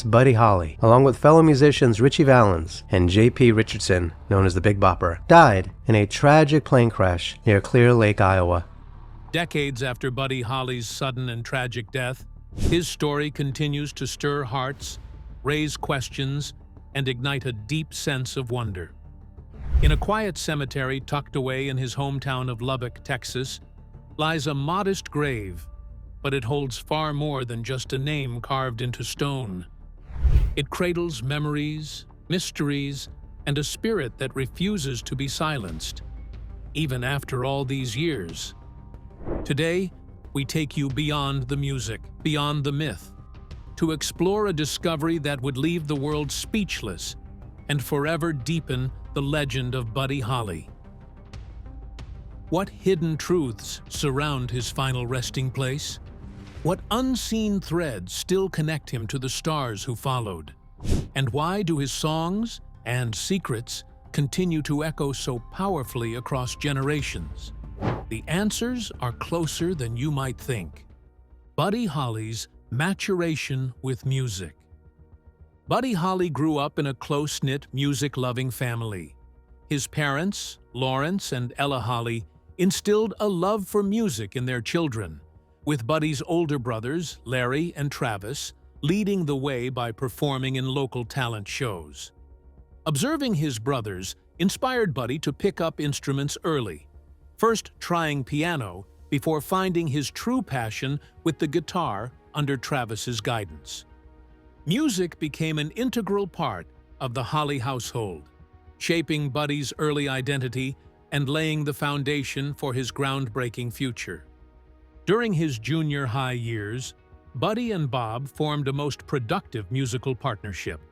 Buddy Holly, along with fellow musicians Richie Valens and J.P. Richardson, known as the Big Bopper, died in a tragic plane crash near Clear Lake, Iowa. Decades after Buddy Holly's sudden and tragic death, his story continues to stir hearts, raise questions, and ignite a deep sense of wonder. In a quiet cemetery tucked away in his hometown of Lubbock, Texas, lies a modest grave, but it holds far more than just a name carved into stone. It cradles memories, mysteries, and a spirit that refuses to be silenced, even after all these years. Today, we take you beyond the music, beyond the myth, to explore a discovery that would leave the world speechless and forever deepen the legend of Buddy Holly. What hidden truths surround his final resting place? What unseen threads still connect him to the stars who followed? And why do his songs and secrets continue to echo so powerfully across generations? The answers are closer than you might think. Buddy Holly's maturation with music. Buddy Holly grew up in a close-knit, music-loving family. His parents, Lawrence and Ella Holly, instilled a love for music in their children, with Buddy's older brothers, Larry and Travis, leading the way by performing in local talent shows. Observing his brothers inspired Buddy to pick up instruments early, first trying piano before finding his true passion with the guitar under Travis's guidance. Music became an integral part of the Holly household, shaping Buddy's early identity and laying the foundation for his groundbreaking future. During his junior high years, Buddy and Bob formed a most productive musical partnership.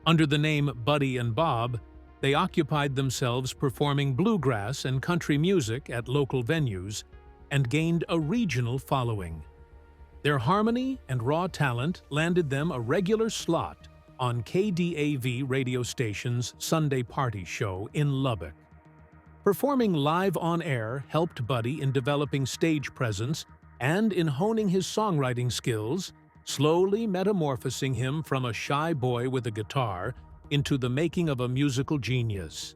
Under the name Buddy and Bob, they occupied themselves performing bluegrass and country music at local venues and gained a regional following. Their harmony and raw talent landed them a regular slot on KDAV radio station's Sunday Party show in Lubbock. Performing live on air helped Buddy in developing stage presence and in honing his songwriting skills, slowly metamorphosing him from a shy boy with a guitar into the making of a musical genius.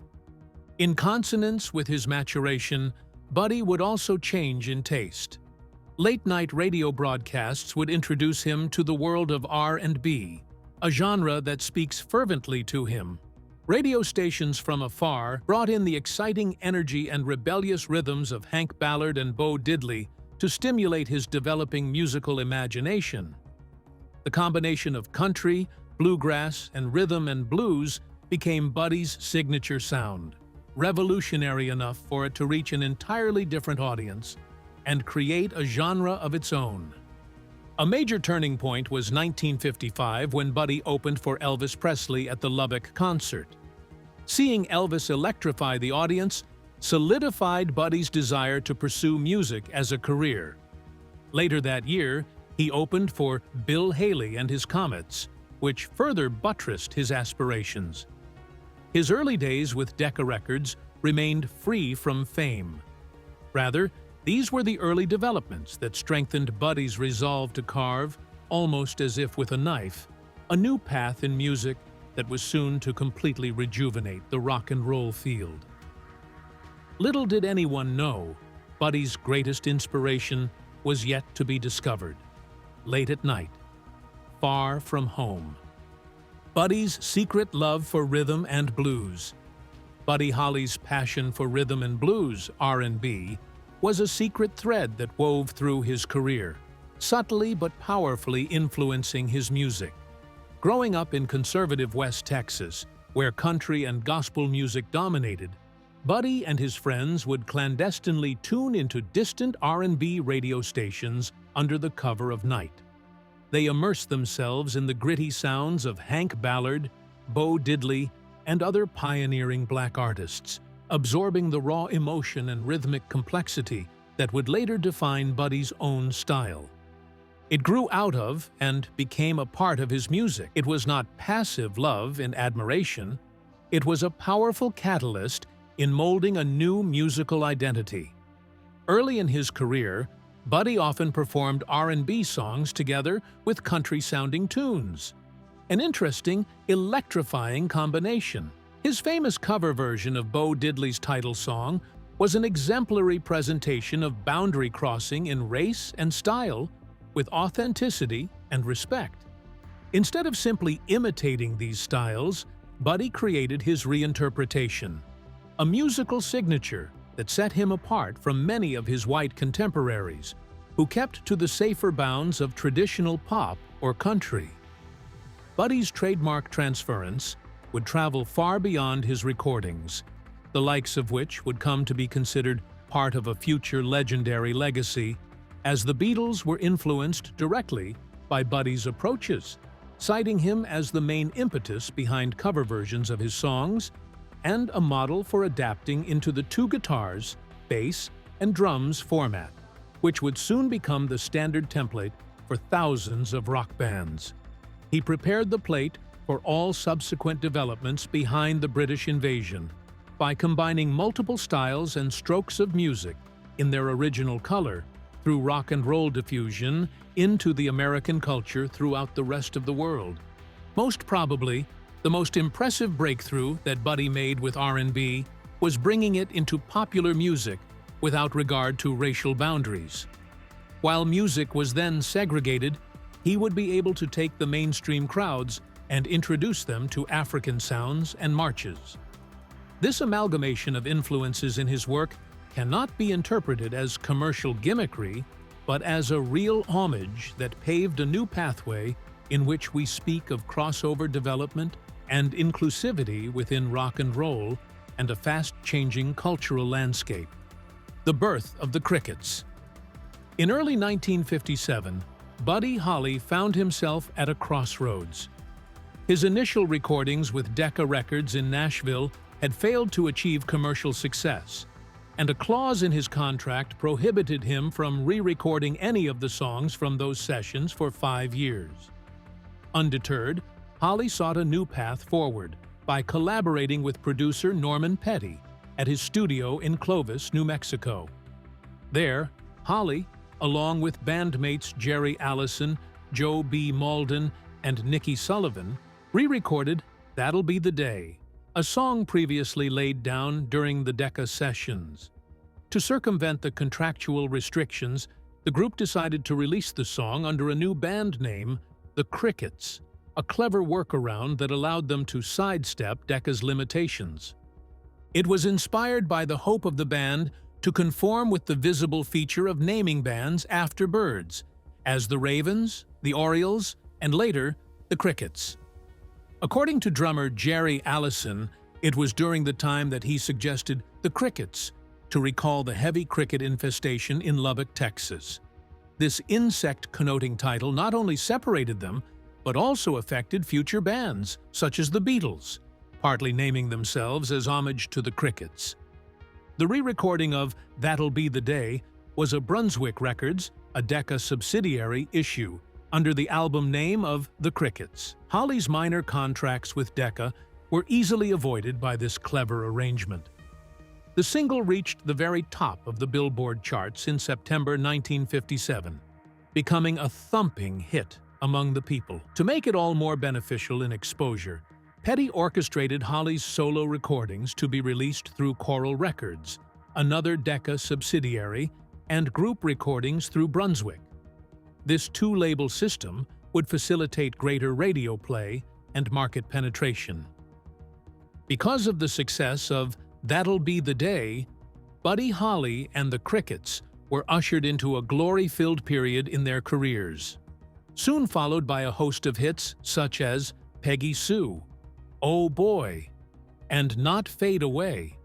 In consonance with his maturation, Buddy would also change in taste. Late-night radio broadcasts would introduce him to the world of R&B, a genre that speaks fervently to him. Radio stations from afar brought in the exciting energy and rebellious rhythms of Hank Ballard and Bo Diddley to stimulate his developing musical imagination. The combination of country, bluegrass, and rhythm and blues became Buddy's signature sound, revolutionary enough for it to reach an entirely different audience and create a genre of its own. A major turning point was 1955 when Buddy opened for Elvis Presley at the Lubbock concert. Seeing Elvis electrify the audience solidified Buddy's desire to pursue music as a career. Later that year, he opened for Bill Haley and his Comets, which further buttressed his aspirations. His early days with Decca Records remained free from fame. Rather, these were the early developments that strengthened Buddy's resolve to carve, almost as if with a knife, a new path in music that was soon to completely rejuvenate the rock and roll field. Little did anyone know, Buddy's greatest inspiration was yet to be discovered. Late at night, far from home. Buddy's secret love for rhythm and blues. Buddy Holly's passion for rhythm and blues, R&B, was a secret thread that wove through his career, subtly but powerfully influencing his music. Growing up in conservative West Texas, where country and gospel music dominated, Buddy and his friends would clandestinely tune into distant R&B radio stations under the cover of night. They immersed themselves in the gritty sounds of Hank Ballard, Bo Diddley, and other pioneering black artists, absorbing the raw emotion and rhythmic complexity that would later define Buddy's own style. It grew out of and became a part of his music. It was not passive love and admiration. It was a powerful catalyst in molding a new musical identity. Early in his career, Buddy often performed R&B songs together with country-sounding tunes. An interesting, electrifying combination. His famous cover version of Bo Diddley's title song was an exemplary presentation of boundary crossing in race and style with authenticity and respect. Instead of simply imitating these styles, Buddy created his reinterpretation, a musical signature that set him apart from many of his white contemporaries, who kept to the safer bounds of traditional pop or country. Buddy's trademark transference would travel far beyond his recordings, the likes of which would come to be considered part of a future legendary legacy, as the Beatles were influenced directly by Buddy's approaches, citing him as the main impetus behind cover versions of his songs and a model for adapting into the two guitars, bass, and drums format, which would soon become the standard template for thousands of rock bands. He prepared the plate for all subsequent developments behind the British invasion by combining multiple styles and strokes of music in their original color through rock and roll diffusion into the American culture throughout the rest of the world. Most probably, the most impressive breakthrough that Buddy made with R&B was bringing it into popular music without regard to racial boundaries. While music was then segregated, he would be able to take the mainstream crowds and introduce them to African sounds and marches. This amalgamation of influences in his work cannot be interpreted as commercial gimmickry, but as a real homage that paved a new pathway in which we speak of crossover development and inclusivity within rock and roll and a fast-changing cultural landscape. The birth of the Crickets. In early 1957, Buddy Holly found himself at a crossroads. His initial recordings with Decca Records in Nashville had failed to achieve commercial success, and a clause in his contract prohibited him from re-recording any of the songs from those sessions for 5 years. Undeterred, Holly sought a new path forward by collaborating with producer Norman Petty at his studio in Clovis, New Mexico. There, Holly, along with bandmates Jerry Allison, Joe B. Malden, and Nikki Sullivan, re-recorded That'll Be the Day, a song previously laid down during the Decca sessions. To circumvent the contractual restrictions, the group decided to release the song under a new band name, The Crickets, a clever workaround that allowed them to sidestep Decca's limitations. It was inspired by the hope of the band to conform with the visible feature of naming bands after birds, as the Ravens, the Orioles, and later, the Crickets. According to drummer Jerry Allison, it was during the time that he suggested the Crickets to recall the heavy cricket infestation in Lubbock, Texas. This insect-connoting title not only separated them, but also affected future bands, such as the Beatles, partly naming themselves as homage to the Crickets. The re-recording of That'll Be the Day was a Brunswick Records, a Decca subsidiary, issue, under the album name of The Crickets. Holly's minor contracts with Decca were easily avoided by this clever arrangement. The single reached the very top of the Billboard charts in September 1957, becoming a thumping hit among the people. To make it all more beneficial in exposure, Petty orchestrated Holly's solo recordings to be released through Coral Records, another Decca subsidiary, and group recordings through Brunswick. This two-label system would facilitate greater radio play and market penetration. Because of the success of That'll Be the Day, Buddy Holly and the Crickets were ushered into a glory-filled period in their careers, soon followed by a host of hits such as Peggy Sue, Oh Boy, and Not Fade Away,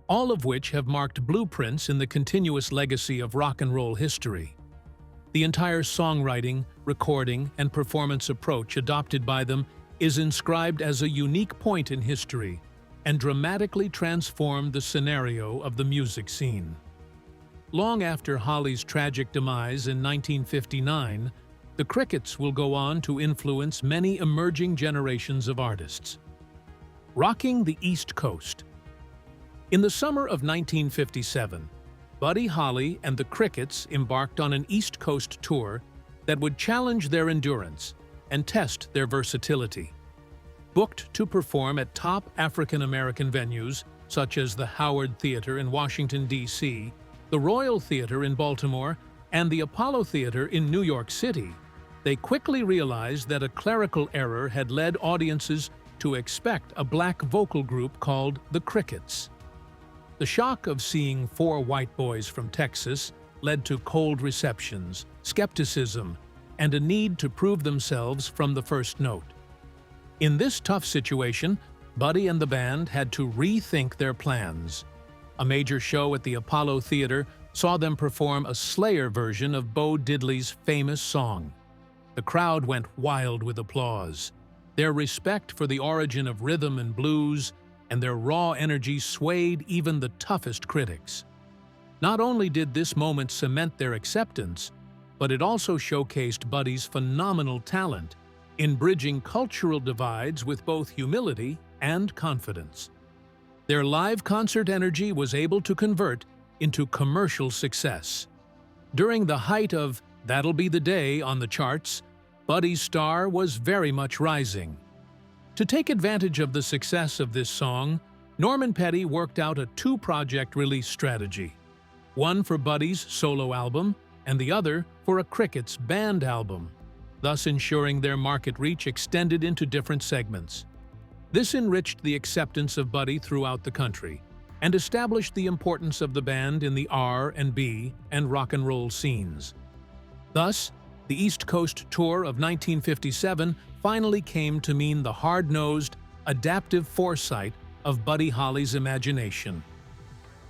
all of which have marked blueprints in the continuous legacy of rock and roll history. The entire songwriting, recording, and performance approach adopted by them is inscribed as a unique point in history and dramatically transformed the scenario of the music scene. Long after Holly's tragic demise in 1959, the Crickets will go on to influence many emerging generations of artists. Rocking the East Coast. In the summer of 1957, Buddy Holly and the Crickets embarked on an East Coast tour that would challenge their endurance and test their versatility. Booked to perform at top African American venues such as the Howard Theater in Washington, D.C., the Royal Theater in Baltimore, and the Apollo Theater in New York City, they quickly realized that a clerical error had led audiences to expect a black vocal group called the Crickets. The shock of seeing four white boys from Texas led to cold receptions, skepticism, and a need to prove themselves from the first note. In this tough situation, Buddy and the band had to rethink their plans. A major show at the Apollo Theater saw them perform a Slayer version of Bo Diddley's famous song. The crowd went wild with applause. Their respect for the origin of rhythm and blues and their raw energy swayed even the toughest critics. Not only did this moment cement their acceptance, but it also showcased Buddy's phenomenal talent in bridging cultural divides with both humility and confidence. Their live concert energy was able to convert into commercial success. During the height of "That'll Be the Day" on the charts, Buddy's star was very much rising. To take advantage of the success of this song, Norman Petty worked out a two-project release strategy, one for Buddy's solo album and the other for a Crickets band album, thus ensuring their market reach extended into different segments. This enriched the acceptance of Buddy throughout the country and established the importance of the band in the R&B and rock and roll scenes. Thus, the East Coast tour of 1957 finally came to mean the hard-nosed, adaptive foresight of Buddy Holly's imagination.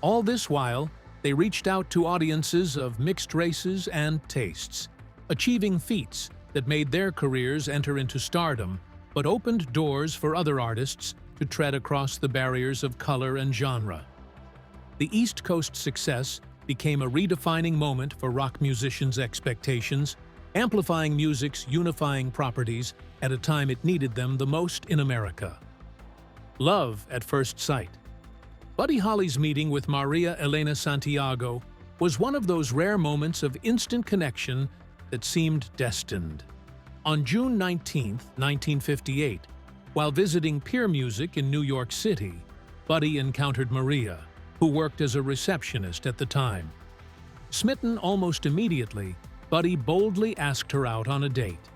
All this while, they reached out to audiences of mixed races and tastes, achieving feats that made their careers enter into stardom, but opened doors for other artists to tread across the barriers of color and genre. The East Coast success became a redefining moment for rock musicians' expectations, amplifying music's unifying properties at a time it needed them the most in America. Love at first sight. Buddy Holly's meeting with Maria Elena Santiago was one of those rare moments of instant connection that seemed destined. On June 19, 1958, while visiting Peer Music in New York City, Buddy encountered Maria, who worked as a receptionist at the time. Smitten almost immediately, Buddy boldly asked her out on a date.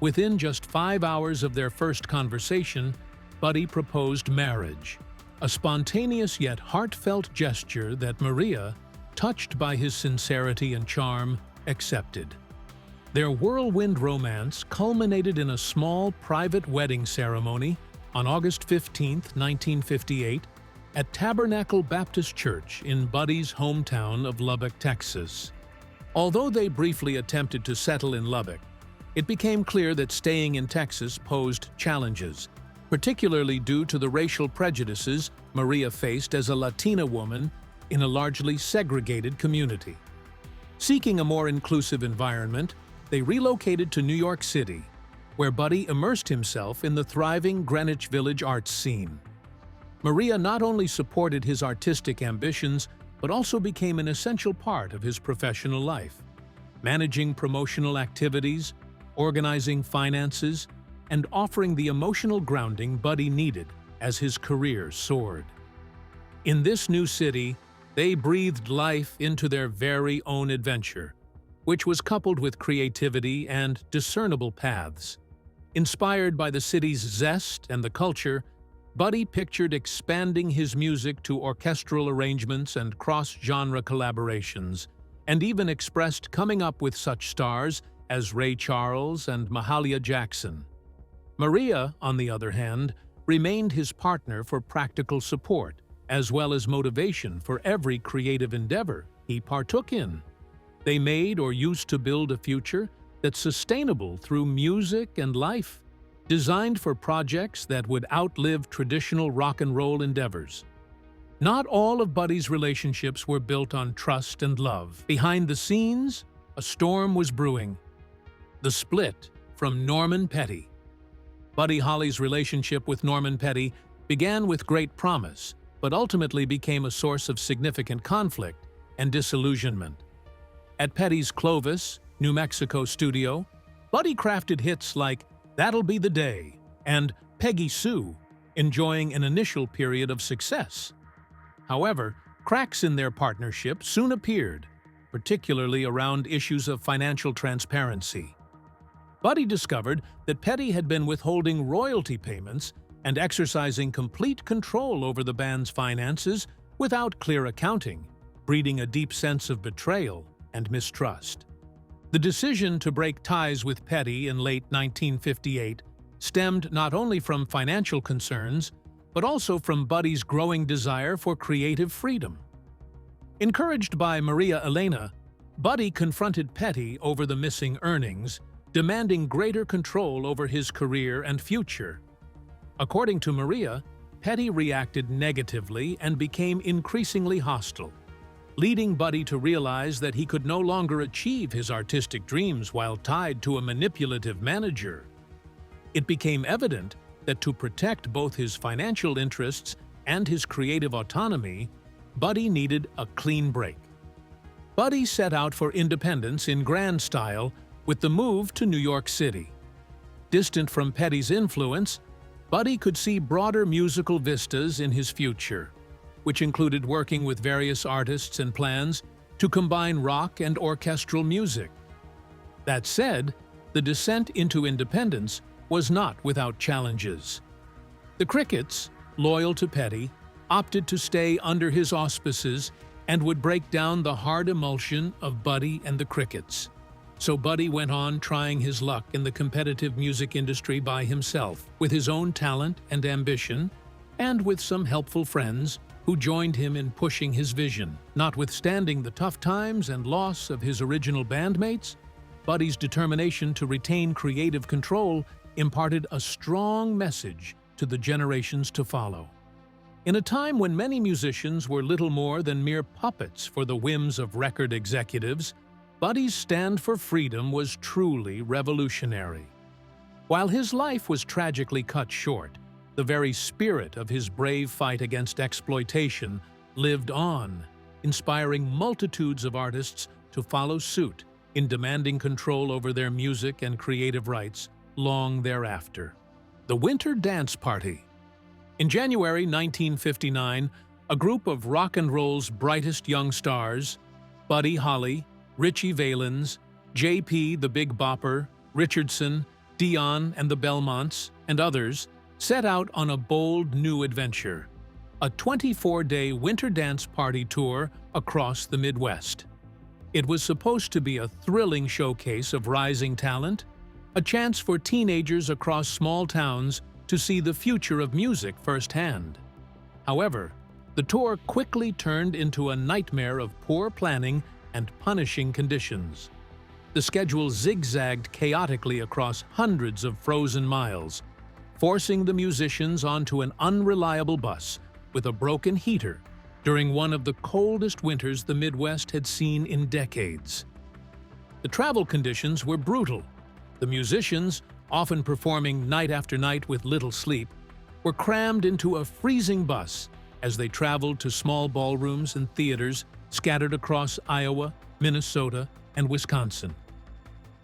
Within just 5 hours of their first conversation, Buddy proposed marriage, a spontaneous yet heartfelt gesture that Maria, touched by his sincerity and charm, accepted. Their whirlwind romance culminated in a small private wedding ceremony on August 15, 1958, at Tabernacle Baptist Church in Buddy's hometown of Lubbock, Texas. Although they briefly attempted to settle in Lubbock, it became clear that staying in Texas posed challenges, particularly due to the racial prejudices Maria faced as a Latina woman in a largely segregated community. Seeking a more inclusive environment, they relocated to New York City, where Buddy immersed himself in the thriving Greenwich Village arts scene. Maria not only supported his artistic ambitions, but also became an essential part of his professional life, managing promotional activities, organizing finances, and offering the emotional grounding Buddy needed as his career soared. In this new city, they breathed life into their very own adventure, which was coupled with creativity and discernible paths. Inspired by the city's zest and the culture, Buddy pictured expanding his music to orchestral arrangements and cross-genre collaborations, and even expressed coming up with such stars as Ray Charles and Mahalia Jackson. Maria, on the other hand, remained his partner for practical support, as well as motivation for every creative endeavor he partook in. They made or used to build a future that's sustainable through music and life, designed for projects that would outlive traditional rock and roll endeavors. Not all of Buddy's relationships were built on trust and love. Behind the scenes, a storm was brewing. The split from Norman Petty. Buddy Holly's relationship with Norman Petty began with great promise, but ultimately became a source of significant conflict and disillusionment. At Petty's Clovis, New Mexico studio, Buddy crafted hits like That'll Be the Day, and Peggy Sue, enjoying an initial period of success. However, cracks in their partnership soon appeared, particularly around issues of financial transparency. Buddy discovered that Petty had been withholding royalty payments and exercising complete control over the band's finances without clear accounting, breeding a deep sense of betrayal and mistrust. The decision to break ties with Petty in late 1958 stemmed not only from financial concerns, but also from Buddy's growing desire for creative freedom. Encouraged by Maria Elena, Buddy confronted Petty over the missing earnings, demanding greater control over his career and future. According to Maria, Petty reacted negatively and became increasingly hostile, leading Buddy to realize that he could no longer achieve his artistic dreams while tied to a manipulative manager. It became evident that to protect both his financial interests and his creative autonomy, Buddy needed a clean break. Buddy set out for independence in grand style with the move to New York City. Distant from Petty's influence, Buddy could see broader musical vistas in his future, which included working with various artists and plans to combine rock and orchestral music. That said, the descent into independence was not without challenges. The Crickets, loyal to Petty, opted to stay under his auspices and would break down the hard emulsion of Buddy and the Crickets. So Buddy went on trying his luck in the competitive music industry by himself, with his own talent and ambition, and with some helpful friends who joined him in pushing his vision. Notwithstanding the tough times and loss of his original bandmates, Buddy's determination to retain creative control imparted a strong message to the generations to follow. In a time when many musicians were little more than mere puppets for the whims of record executives, Buddy's stand for freedom was truly revolutionary. While his life was tragically cut short, the very spirit of his brave fight against exploitation lived on, inspiring multitudes of artists to follow suit in demanding control over their music and creative rights long thereafter. The Winter Dance Party. In January 1959, a group of rock and roll's brightest young stars, Buddy Holly, Richie Valens, J.P. the Big Bopper, Richardson, Dion and the Belmonts, and others, set out on a bold new adventure, a 24-day winter dance party tour across the Midwest. It was supposed to be a thrilling showcase of rising talent, a chance for teenagers across small towns to see the future of music firsthand. However, the tour quickly turned into a nightmare of poor planning and punishing conditions. The schedule zigzagged chaotically across hundreds of frozen miles, forcing the musicians onto an unreliable bus with a broken heater during one of the coldest winters the Midwest had seen in decades. The travel conditions were brutal. The musicians, often performing night after night with little sleep, were crammed into a freezing bus as they traveled to small ballrooms and theaters scattered across Iowa, Minnesota, and Wisconsin.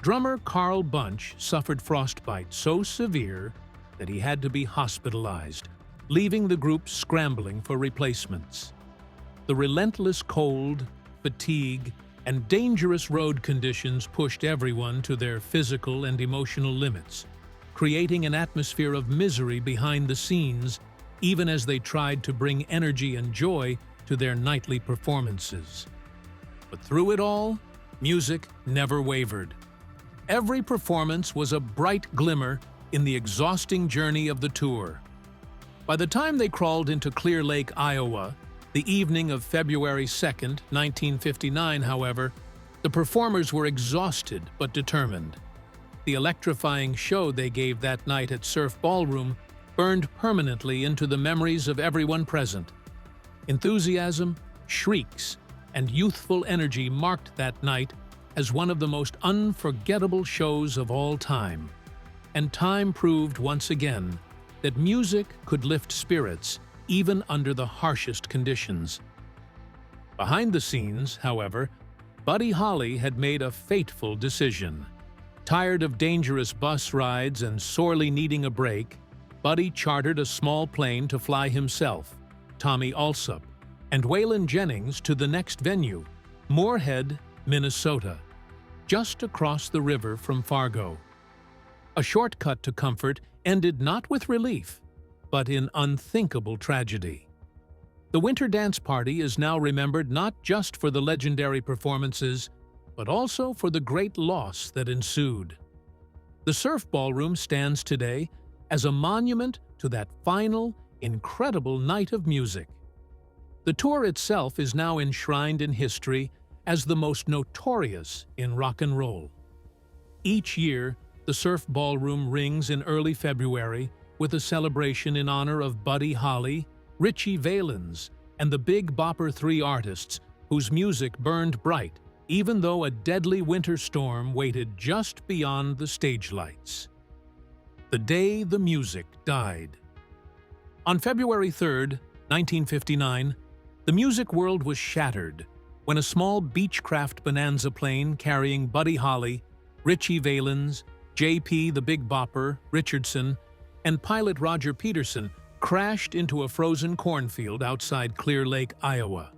Drummer Carl Bunch suffered frostbite so severe that he had to be hospitalized, leaving the group scrambling for replacements. The relentless cold, fatigue, and dangerous road conditions pushed everyone to their physical and emotional limits, creating an atmosphere of misery behind the scenes, even as they tried to bring energy and joy to their nightly performances. But through it all, music never wavered. Every performance was a bright glimmer in the exhausting journey of the tour. By the time they crawled into Clear Lake, Iowa, the evening of February 2, 1959, however, the performers were exhausted but determined. The electrifying show they gave that night at Surf Ballroom burned permanently into the memories of everyone present. Enthusiasm, shrieks, and youthful energy marked that night as one of the most unforgettable shows of all time. And time proved once again that music could lift spirits even under the harshest conditions. Behind the scenes, however, Buddy Holly had made a fateful decision. Tired of dangerous bus rides and sorely needing a break, Buddy chartered a small plane to fly himself, Tommy Alsop, and Waylon Jennings to the next venue, Moorhead, Minnesota, just across the river from Fargo. A shortcut to comfort ended not with relief, but in unthinkable tragedy. The Winter Dance Party is now remembered not just for the legendary performances, but also for the great loss that ensued. The Surf Ballroom stands today as a monument to that final, incredible night of music. The tour itself is now enshrined in history as the most notorious in rock and roll. Each year, the Surf Ballroom rings in early February with a celebration in honor of Buddy Holly, Ritchie Valens, and the Big Bopper 3 artists whose music burned bright even though a deadly winter storm waited just beyond the stage lights. The day the music died. On February 3, 1959, the music world was shattered when a small Beechcraft Bonanza plane carrying Buddy Holly, Ritchie Valens, J.P. the Big Bopper Richardson, and pilot Roger Peterson crashed into a frozen cornfield outside Clear Lake, Iowa.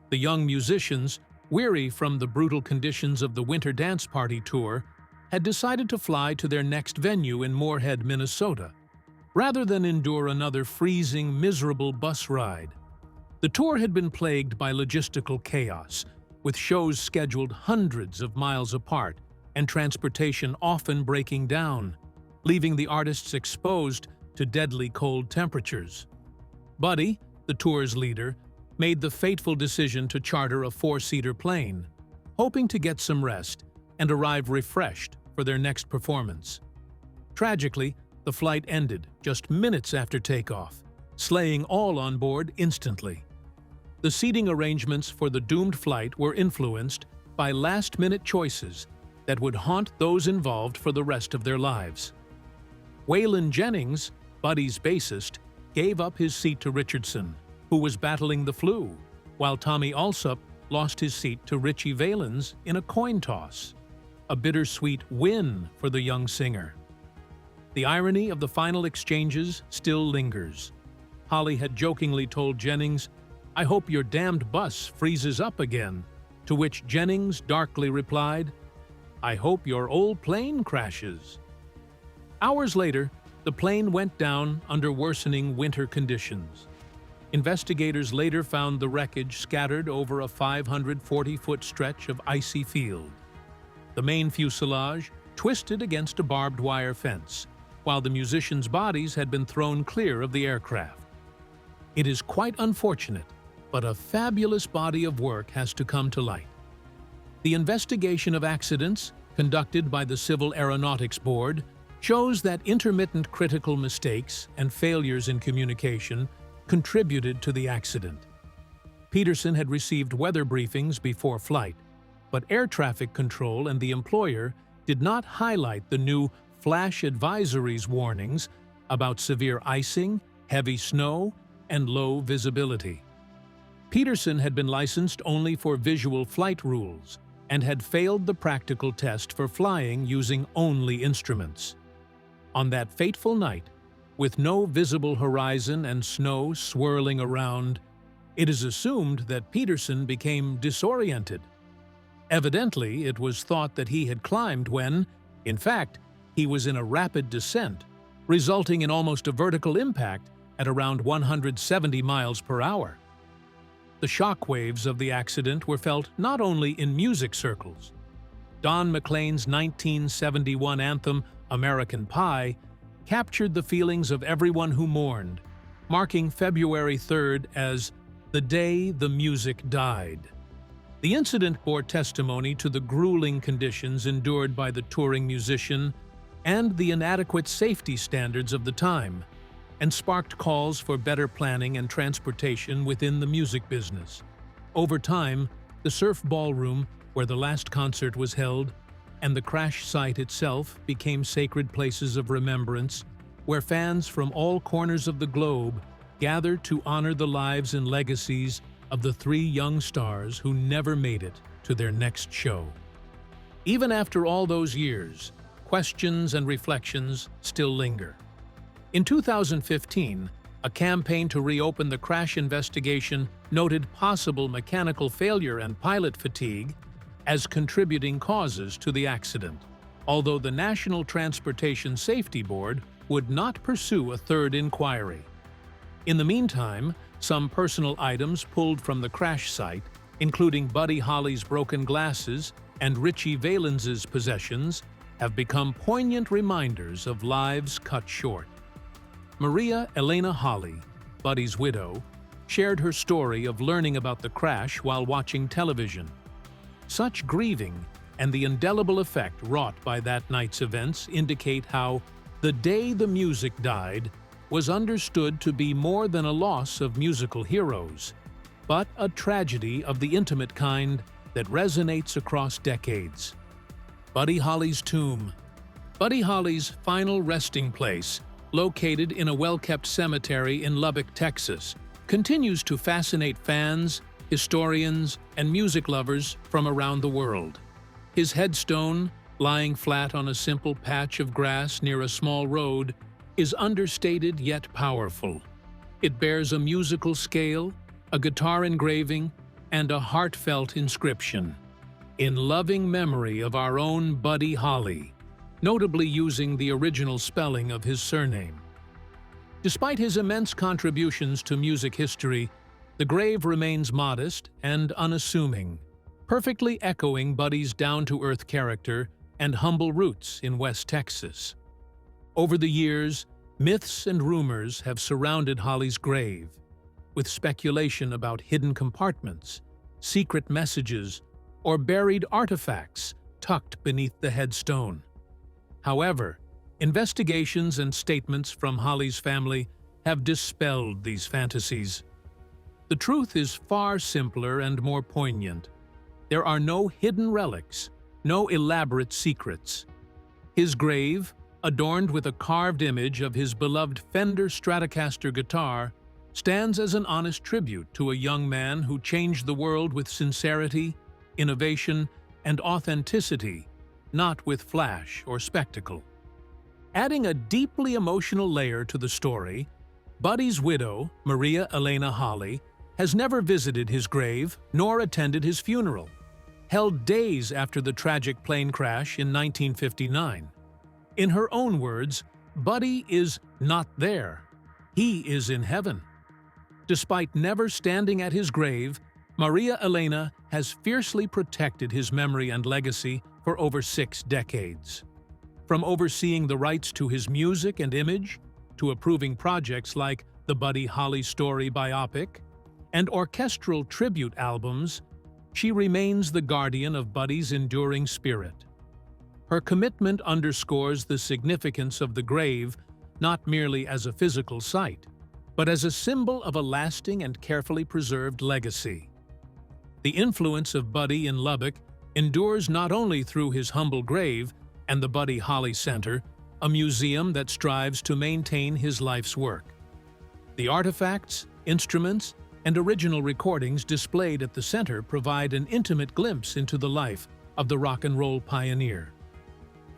The young musicians, weary from the brutal conditions of the Winter Dance Party tour, had decided to fly to their next venue in Moorhead, Minnesota, rather than endure another freezing, miserable bus ride. The tour had been plagued by logistical chaos, with shows scheduled hundreds of miles apart and transportation often breaking down, leaving the artists exposed to deadly cold temperatures. Buddy, the tour's leader, made the fateful decision to charter a 4-seater plane, hoping to get some rest and arrive refreshed for their next performance. Tragically, the flight ended just minutes after takeoff, slaying all on board instantly. The seating arrangements for the doomed flight were influenced by last-minute choices that would haunt those involved for the rest of their lives. Waylon Jennings, Buddy's bassist, gave up his seat to Richardson, who was battling the flu, while Tommy Alsop lost his seat to Ritchie Valens in a coin toss. A bittersweet win for the young singer. The irony of the final exchanges still lingers. Holly had jokingly told Jennings, "I hope your damned bus freezes up again," to which Jennings darkly replied, "I hope your old plane crashes." Hours later, the plane went down under worsening winter conditions. Investigators later found the wreckage scattered over a 540-foot stretch of icy field. The main fuselage twisted against a barbed wire fence, while the musicians' bodies had been thrown clear of the aircraft. It is quite unfortunate, but a fabulous body of work has to come to light. The investigation of accidents, conducted by the Civil Aeronautics Board, shows that intermittent critical mistakes and failures in communication contributed to the accident. Peterson had received weather briefings before flight, but air traffic control and the employer did not highlight the new flash advisories warnings about severe icing, heavy snow, and low visibility. Peterson had been licensed only for visual flight rules and had failed the practical test for flying using only instruments. On that fateful night, with no visible horizon and snow swirling around, it is assumed that Peterson became disoriented. Evidently, it was thought that he had climbed when, in fact, he was in a rapid descent, resulting in almost a vertical impact at around 170 miles per hour. The shockwaves of the accident were felt not only in music circles. Don McLean's 1971 anthem, American Pie, captured the feelings of everyone who mourned, marking February 3rd as the day the music died. The incident bore testimony to the grueling conditions endured by the touring musician and the inadequate safety standards of the time, and sparked calls for better planning and transportation within the music business. Over time, the Surf Ballroom, where the last concert was held, and the crash site itself became sacred places of remembrance, where fans from all corners of the globe gathered to honor the lives and legacies of the 3 young stars who never made it to their next show. Even after all those years, questions and reflections still linger. In 2015, a campaign to reopen the crash investigation noted possible mechanical failure and pilot fatigue as contributing causes to the accident, although the National Transportation Safety Board would not pursue a third inquiry. In the meantime, some personal items pulled from the crash site, including Buddy Holly's broken glasses and Richie Valens's possessions, have become poignant reminders of lives cut short. Maria Elena Holly, Buddy's widow, shared her story of learning about the crash while watching television. Such grieving and the indelible effect wrought by that night's events indicate how the day the music died was understood to be more than a loss of musical heroes, but a tragedy of the intimate kind that resonates across decades. Buddy Holly's tomb. Buddy Holly's final resting place, located in a well-kept cemetery in Lubbock, Texas, continues to fascinate fans, historians, and music lovers from around the world. His headstone, lying flat on a simple patch of grass near a small road, is understated yet powerful. It bears a musical scale, a guitar engraving, and a heartfelt inscription, "In loving memory of our own Buddy Holly," notably using the original spelling of his surname. Despite his immense contributions to music history, the grave remains modest and unassuming, perfectly echoing Buddy's down-to-earth character and humble roots in West Texas. Over the years, myths and rumors have surrounded Holly's grave, with speculation about hidden compartments, secret messages, or buried artifacts tucked beneath the headstone. However, investigations and statements from Holly's family have dispelled these fantasies. The truth is far simpler and more poignant. There are no hidden relics, no elaborate secrets. His grave, adorned with a carved image of his beloved Fender Stratocaster guitar, stands as an honest tribute to a young man who changed the world with sincerity, innovation, and authenticity, not with flash or spectacle. Adding a deeply emotional layer to the story, Buddy's widow, Maria Elena Holly, has never visited his grave nor attended his funeral, held days after the tragic plane crash in 1959. In her own words, Buddy is not there. He is in heaven. Despite never standing at his grave, Maria Elena has fiercely protected his memory and legacy for over 6 decades. From overseeing the rights to his music and image, to approving projects like the Buddy Holly Story biopic, and orchestral tribute albums, she remains the guardian of Buddy's enduring spirit. Her commitment underscores the significance of the grave not merely as a physical site, but as a symbol of a lasting and carefully preserved legacy. The influence of Buddy in Lubbock endures not only through his humble grave and the Buddy Holly Center, a museum that strives to maintain his life's work. The artifacts, instruments, and original recordings displayed at the center provide an intimate glimpse into the life of the rock and roll pioneer.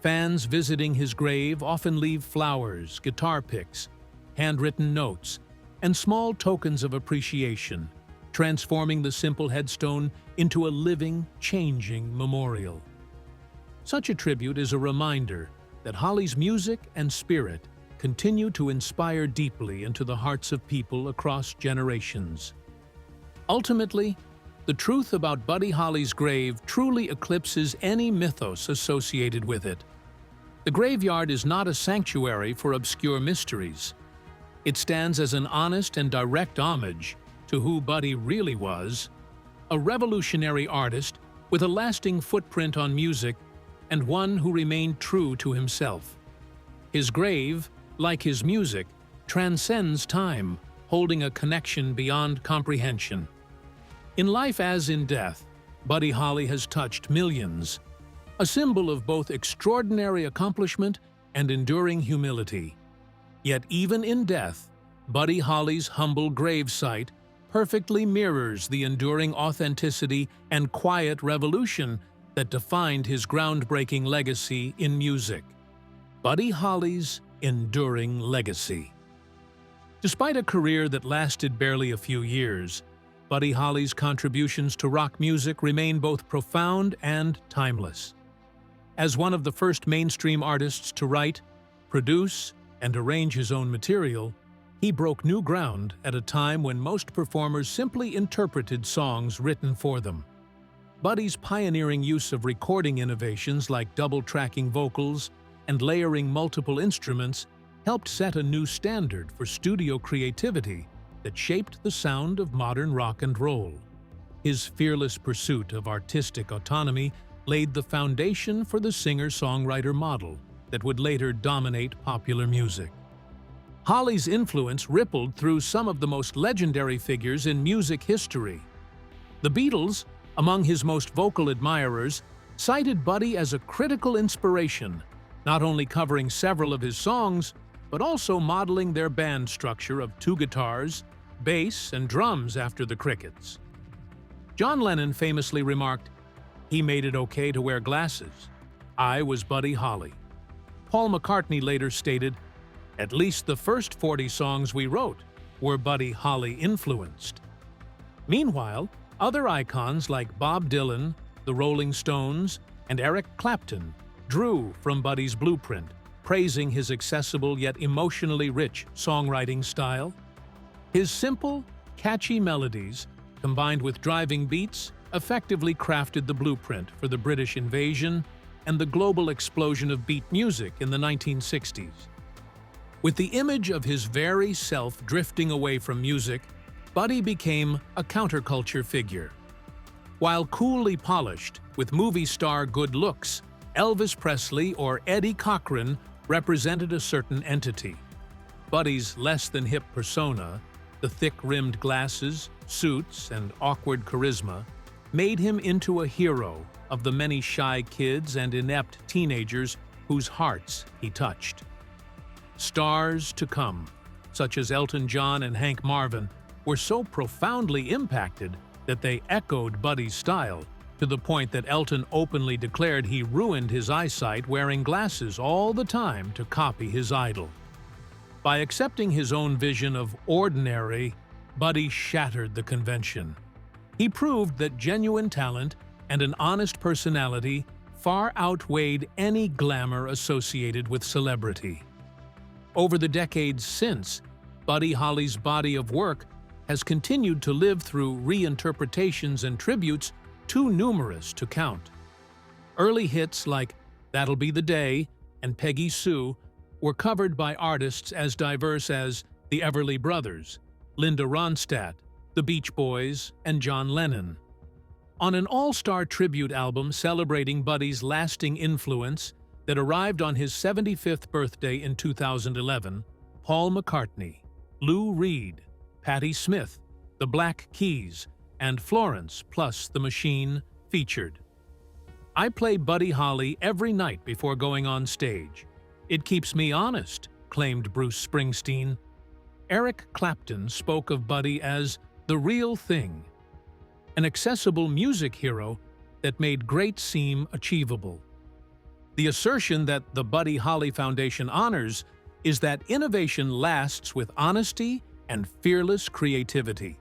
Fans visiting his grave often leave flowers, guitar picks, handwritten notes, and small tokens of appreciation, transforming the simple headstone into a living, changing memorial. Such a tribute is a reminder that Holly's music and spirit continue to inspire deeply into the hearts of people across generations. Ultimately, the truth about Buddy Holly's grave truly eclipses any mythos associated with it. The graveyard is not a sanctuary for obscure mysteries. It stands as an honest and direct homage to who Buddy really was, a revolutionary artist with a lasting footprint on music and one who remained true to himself. His grave, like his music, transcends time, holding a connection beyond comprehension. In life as in death, Buddy Holly has touched millions, a symbol of both extraordinary accomplishment and enduring humility. Yet even in death, Buddy Holly's humble gravesite perfectly mirrors the enduring authenticity and quiet revolution that defined his groundbreaking legacy in music. Buddy Holly's enduring legacy. Despite a career that lasted barely a few years, Buddy Holly's contributions to rock music remain both profound and timeless. As one of the first mainstream artists to write, produce, and arrange his own material, he broke new ground at a time when most performers simply interpreted songs written for them. Buddy's pioneering use of recording innovations like double-tracking vocals and layering multiple instruments helped set a new standard for studio creativity that shaped the sound of modern rock and roll. His fearless pursuit of artistic autonomy laid the foundation for the singer-songwriter model that would later dominate popular music. Holly's influence rippled through some of the most legendary figures in music history. The Beatles, among his most vocal admirers, cited Buddy as a critical inspiration, not only covering several of his songs, but also modeling their band structure of 2 guitars, bass, and drums after the Crickets. John Lennon famously remarked, "He made it okay to wear glasses. I was Buddy Holly." Paul McCartney later stated, "At least the first 40 songs we wrote were Buddy Holly influenced." Meanwhile, other icons like Bob Dylan, the Rolling Stones, and Eric Clapton drew from Buddy's blueprint, praising his accessible yet emotionally rich songwriting style. His simple, catchy melodies, combined with driving beats, effectively crafted the blueprint for the British invasion and the global explosion of beat music in the 1960s. With the image of his very self drifting away from music, Buddy became a counterculture figure. While coolly polished, with movie star good looks, Elvis Presley or Eddie Cochran represented a certain entity. Buddy's less-than-hip persona, the thick-rimmed glasses, suits, and awkward charisma, made him into a hero of the many shy kids and inept teenagers whose hearts he touched. Stars to come, such as Elton John and Hank Marvin, were so profoundly impacted that they echoed Buddy's style, to the point that Elton openly declared he ruined his eyesight wearing glasses all the time to copy his idol. By accepting his own vision of ordinary, Buddy shattered the convention. He proved that genuine talent and an honest personality far outweighed any glamour associated with celebrity. Over the decades since, Buddy Holly's body of work has continued to live through reinterpretations and tributes too numerous to count. Early hits like That'll Be the Day and Peggy Sue were covered by artists as diverse as the Everly Brothers, Linda Ronstadt, the Beach Boys, and John Lennon. On an all-star tribute album celebrating Buddy's lasting influence that arrived on his 75th birthday in 2011, Paul McCartney, Lou Reed, Patti Smith, the Black Keys, and Florence plus the Machine featured. I play Buddy Holly every night before going on stage. It keeps me honest, claimed Bruce Springsteen. Eric Clapton spoke of Buddy as the real thing, an accessible music hero that made great seem achievable. The assertion that the Buddy Holly Foundation honors is that innovation lasts with honesty and fearless creativity.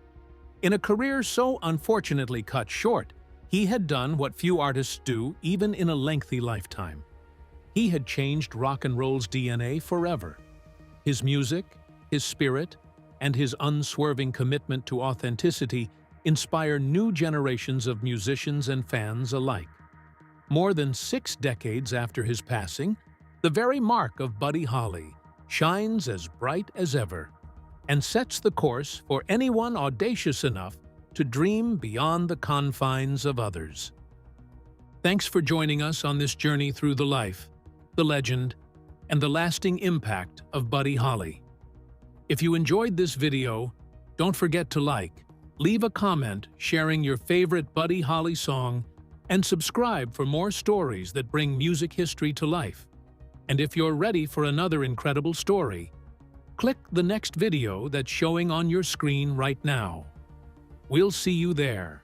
In a career so unfortunately cut short, he had done what few artists do even in a lengthy lifetime. He had changed rock and roll's DNA forever. His music, his spirit, and his unswerving commitment to authenticity inspire new generations of musicians and fans alike. More than 6 decades after his passing, the very mark of Buddy Holly shines as bright as ever and sets the course for anyone audacious enough to dream beyond the confines of others. Thanks for joining us on this journey through the life, the legend, and the lasting impact of Buddy Holly. If you enjoyed this video, don't forget to like, leave a comment sharing your favorite Buddy Holly song, and subscribe for more stories that bring music history to life. And if you're ready for another incredible story, click the next video that's showing on your screen right now. We'll see you there.